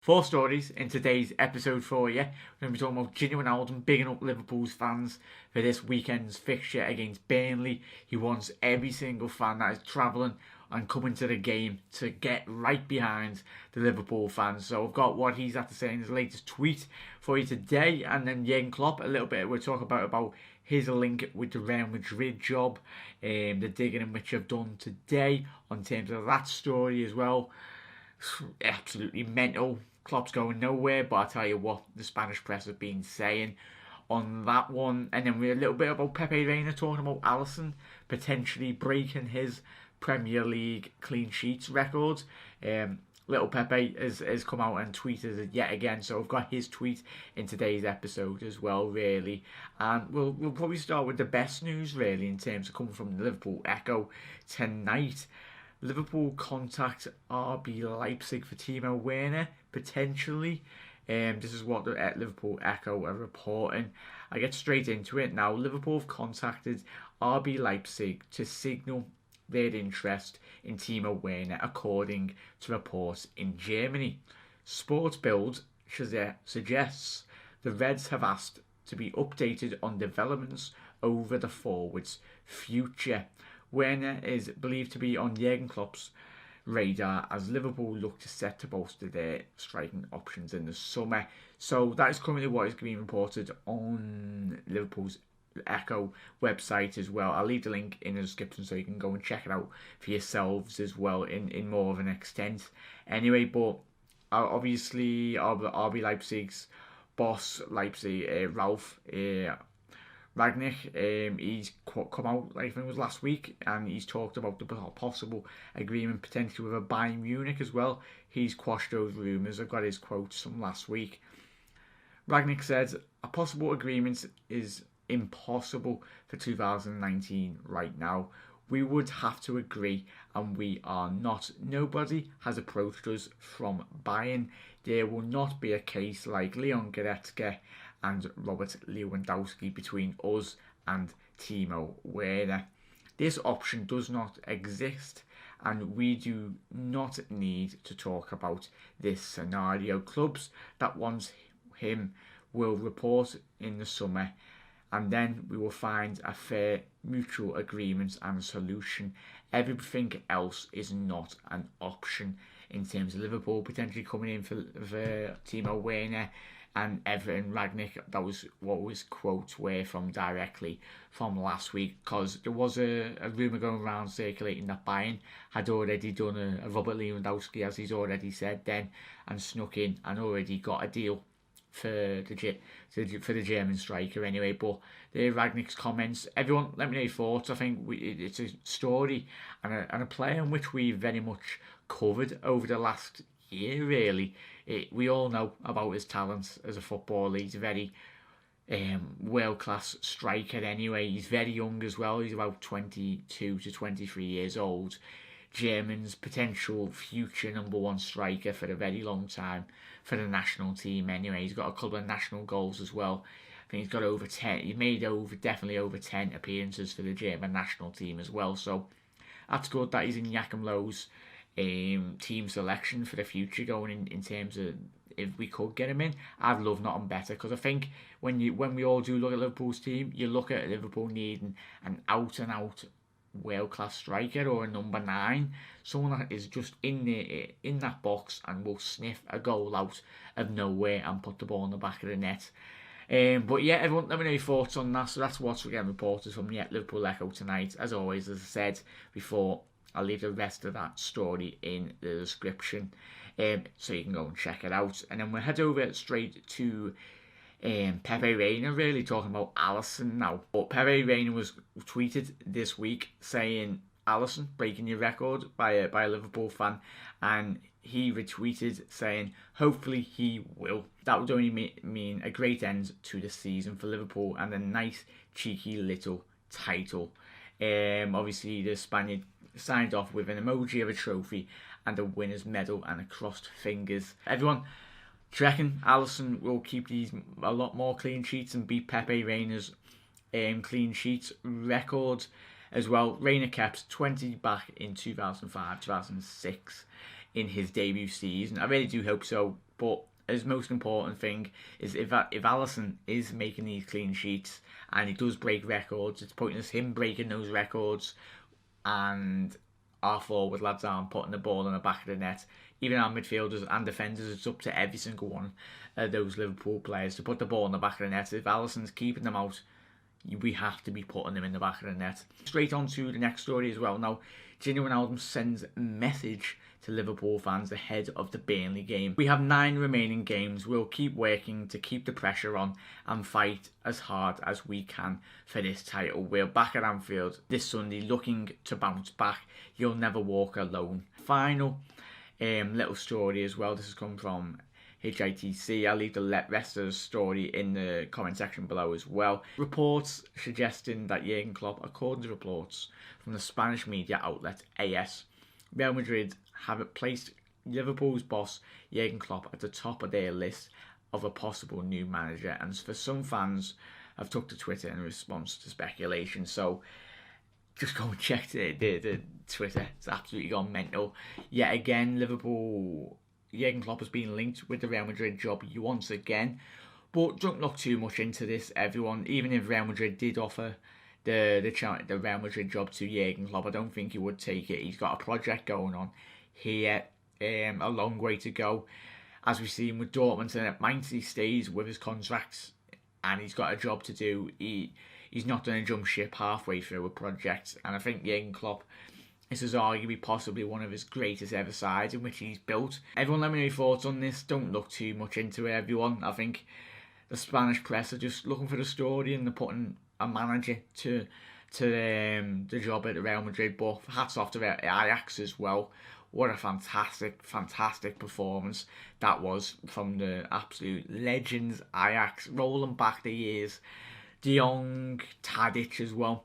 Four stories in today's episode for you. We're going to be talking about Gini Wijnaldum bigging up Liverpool's fans for this weekend's fixture against Burnley. He wants every single fan that is travelling and coming to the game to get right behind the Liverpool fans. So I've got what he's had to say in his latest tweet for you today, and then Jurgen Klopp a little bit. We'll talk about his link with the Real Madrid job, the digging in which I've done today on terms of that story as well. Absolutely mental. Klopp's going nowhere, but I tell you what, the Spanish press have been saying on that one. And then we're a little bit about Pepe Reina, talking about Alisson potentially breaking his Premier League clean sheets record. Little Pepe has come out and tweeted it yet again, so I've got his tweet in today's episode as well, really. And we'll probably start with the best news, really, in terms of coming from the Liverpool Echo tonight. Liverpool contact RB Leipzig for Timo Wernet, potentially. This is what the Liverpool Echo are reporting. I get straight into it now. Liverpool have contacted RB Leipzig to signal their interest in Timo Wernet, according to reports in Germany. Sports Bild suggests the Reds have asked to be updated on developments over the forward's future. Werner is believed to be on Jurgen Klopp's radar as Liverpool look to set to bolster their striking options in the summer. So that is currently what is being reported on Liverpool's Echo website as well. I'll leave the link in the description so you can go and check it out for yourselves as well in more of an extent. Anyway, but obviously RB Leipzig's boss, Ralph Rangnick, he's come out, I think it was last week, and he's talked about the possible agreement potentially with a Bayern Munich as well. He's quashed those rumours. I've got his quotes from last week. Rangnick said, a possible agreement is impossible for 2019 right now. We would have to agree, and we are not. Nobody has approached us from Bayern. There will not be a case like Leon Goretzka and Robert Lewandowski between us and Timo Werner. This option does not exist, and we do not need to talk about this scenario. Clubs that want him will report in the summer, and then we will find a fair mutual agreement and solution. Everything else is not an option in terms of Liverpool potentially coming in for Timo Werner and Everton. Rangnick, that was what his quotes were from directly from last week, because there was a rumour going around circulating that Bayern had already done a Robert Lewandowski, as he's already said then, and snuck in and already got a deal for the German striker anyway. But the Rangnick's comments, everyone let me know your thoughts. I think it's a story and a player in which we very much covered over the last year, really. We all know about his talents as a footballer. He's a very world-class striker anyway. He's very young as well. He's about 22 to 23 years old. German's potential future number one striker for a very long time for the national team anyway. He's got a couple of national goals as well. I think he's got over 10. He made definitely over 10 appearances for the German national team as well. So that's good that he's in Joachim Löw's team selection for the future, going in terms of if we could get him in. I'd love nothing better, because I think when we all do look at Liverpool's team, you look at Liverpool needing an out and out world-class striker or a number 9, someone that is just in that box and will sniff a goal out of nowhere and put the ball in the back of the net. But yeah, everyone, let me know your thoughts on that. So that's what's getting reported from the Liverpool Echo tonight. As always, as I said before, I'll leave the rest of that story in the description, so you can go and check it out. And then we'll head over straight to Pepe Reina, really talking about Alisson now. But Pepe Reina was tweeted this week saying, Alisson breaking your record by a Liverpool fan, and he retweeted saying, hopefully he will. That would only mean a great end to the season for Liverpool and a nice cheeky little title. Obviously the Spaniard signed off with an emoji of a trophy and a winner's medal and a crossed fingers. Everyone, do you reckon Alisson will keep these a lot more clean sheets and beat Pepe Reina's clean sheets record as well? Reina kept 20 back in 2005-2006 in his debut season. I really do hope so. But his most important thing is if Alisson is making these clean sheets and he does break records, it's pointless him breaking those records and our forward lads aren't putting the ball in the back of the net. Even our midfielders and defenders, it's up to every single one of those Liverpool players to put the ball in the back of the net. If Alisson's keeping them out, we have to be putting them in the back of the net. Straight on to the next story as well. Now, Gini sends a message to Liverpool fans ahead of the Burnley game. We have 9 remaining games. We'll keep working to keep the pressure on and fight as hard as we can for this title. We're back at Anfield this Sunday looking to bounce back. You'll never walk alone. Final little story as well. This has come from HITC. I'll leave the rest of the story in the comment section below as well. Reports suggesting that Jurgen Klopp, according to reports from the Spanish media outlet AS, Real Madrid have placed Liverpool's boss Jurgen Klopp at the top of their list of a possible new manager, and for some fans have took to Twitter in response to speculation. So just go and check the Twitter. It's absolutely gone mental. Yet again, Jurgen Klopp has been linked with the Real Madrid job once again. But don't look too much into this, everyone. Even if Real Madrid did offer the Real Madrid job to Jurgen Klopp, I don't think he would take it. He's got a project going on here, a long way to go. As we've seen with Dortmund, and it might he stays with his contracts and he's got a job to do. He's not going to jump ship halfway through a project. And I think Jurgen Klopp, this is arguably possibly one of his greatest ever sides in which he's built. Everyone let me know your thoughts on this. Don't look too much into it, everyone. I think the Spanish press are just looking for the story and they're putting a manager to the job at Real Madrid. But hats off to Ajax as well. What a fantastic performance that was from the absolute legends Ajax, rolling back the years. De Jong, Tadic as well.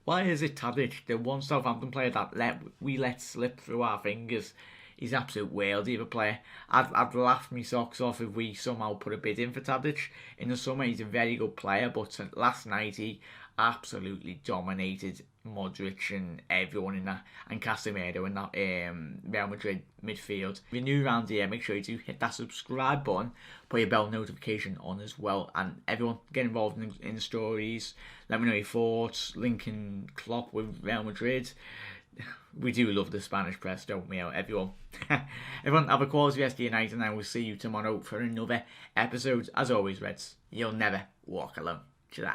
Why is it Tadic, the one Southampton player that we let slip through our fingers? He's an absolute worldie of a player. I'd laugh my socks off if we somehow put a bid in for Tadic in the summer. He's a very good player, but last night he absolutely dominated Modric and everyone in that, and Casemiro in that Real Madrid midfield. If you're new around here, make sure you do hit that subscribe button, put your bell notification on as well, and everyone get involved in the stories. Let me know your thoughts, linking Klopp with Real Madrid. We do love the Spanish press, don't we, everyone? Everyone, have a quality rest of your night, and I will see you tomorrow for another episode. As always, Reds, you'll never walk alone. Ta-ra.